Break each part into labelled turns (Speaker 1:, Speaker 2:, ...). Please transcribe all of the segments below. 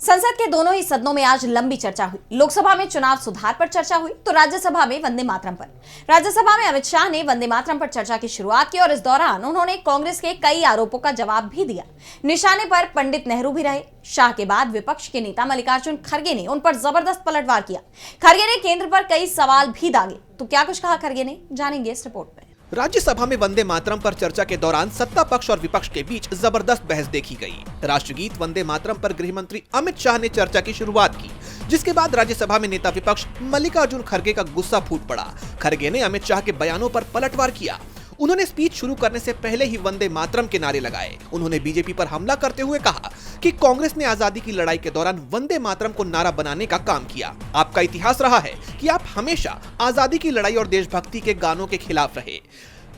Speaker 1: संसद के दोनों ही सदनों में आज लंबी चर्चा हुई। लोकसभा में चुनाव सुधार पर चर्चा हुई तो राज्यसभा में वंदे मातरम पर। राज्यसभा में अमित शाह ने वंदे मातरम पर चर्चा की शुरुआत की और इस दौरान उन्होंने कांग्रेस के कई आरोपों का जवाब भी दिया। निशाने पर पंडित नेहरू भी रहे। शाह के बाद विपक्ष के नेता मल्लिकार्जुन खड़गे ने उन पर जबरदस्त पलटवार किया। खड़गे ने केंद्र पर कई सवाल भी दागे। तो क्या कुछ कहा खड़गे ने, जानेंगे इस रिपोर्ट में।
Speaker 2: राज्यसभा में वंदे मातरम पर चर्चा के दौरान सत्ता पक्ष और विपक्ष के बीच जबरदस्त बहस देखी गई। राष्ट्रगीत वंदे मातरम पर गृह मंत्री अमित शाह ने चर्चा की शुरुआत की, जिसके बाद राज्यसभा में नेता विपक्ष मल्लिकार्जुन खड़गे का गुस्सा फूट पड़ा। खड़गे ने अमित शाह के बयानों पर पलटवार किया। उन्होंने स्पीच शुरू करने से पहले ही वंदे मातरम के नारे लगाए। उन्होंने बीजेपी पर हमला करते हुए कहा कि कांग्रेस ने आजादी की लड़ाई के दौरान वंदे मातरम को नारा बनाने का काम किया। आपका इतिहास रहा है कि आप हमेशा आजादी की लड़ाई और देशभक्ति के गानों के खिलाफ रहे।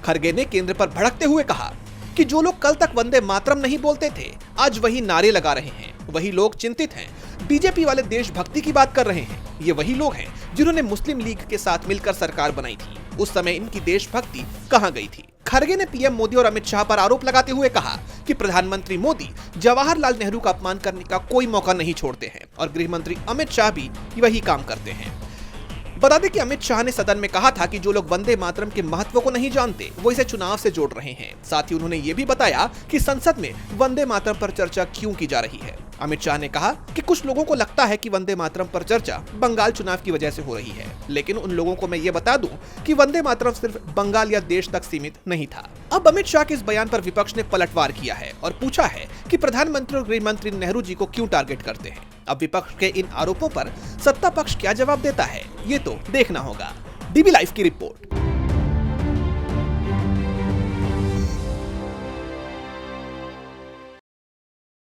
Speaker 2: खड़गे ने केंद्र पर भड़कते हुए कहा कि जो लोग कल तक वंदे मातरम नहीं बोलते थे, आज वही नारे लगा रहे हैं। वही लोग चिंतित हैं। बीजेपी वाले देशभक्ति की बात कर रहे हैं। ये वही लोग हैं जिन्होंने मुस्लिम लीग के साथ मिलकर सरकार बनाई थी। उस समय इनकी देशभक्ति कहां गई थी? खड़गे ने पीएम मोदी और अमित शाह पर आरोप लगाते हुए कहा कि प्रधानमंत्री मोदी जवाहरलाल नेहरू का अपमान करने का कोई मौका नहीं छोड़ते हैं और गृह मंत्री अमित शाह भी वही काम करते हैं। बता दें कि अमित शाह ने सदन में कहा था कि जो लोग वंदे मातरम के महत्व को नहीं जानते, वो इसे चुनाव से जोड़ रहे हैं। साथ ही उन्होंने ये भी बताया कि संसद में वंदे मातरम पर चर्चा क्यों की जा रही है। अमित शाह ने कहा कि कुछ लोगों को लगता है कि वंदे मातरम पर चर्चा बंगाल चुनाव की वजह से हो रही है, लेकिन उन लोगों को मैं ये बता दूं कि वंदे मातरम सिर्फ बंगाल या देश तक सीमित नहीं था। अब अमित शाह के इस बयान पर विपक्ष ने पलटवार किया है और पूछा है कि प्रधानमंत्री और गृह मंत्री नेहरू जी को क्यों टारगेट करते हैं। अब विपक्ष के इन आरोपों पर सत्ता पक्ष क्या जवाब देता है, ये तो देखना होगा। डीबी लाइव की रिपोर्ट।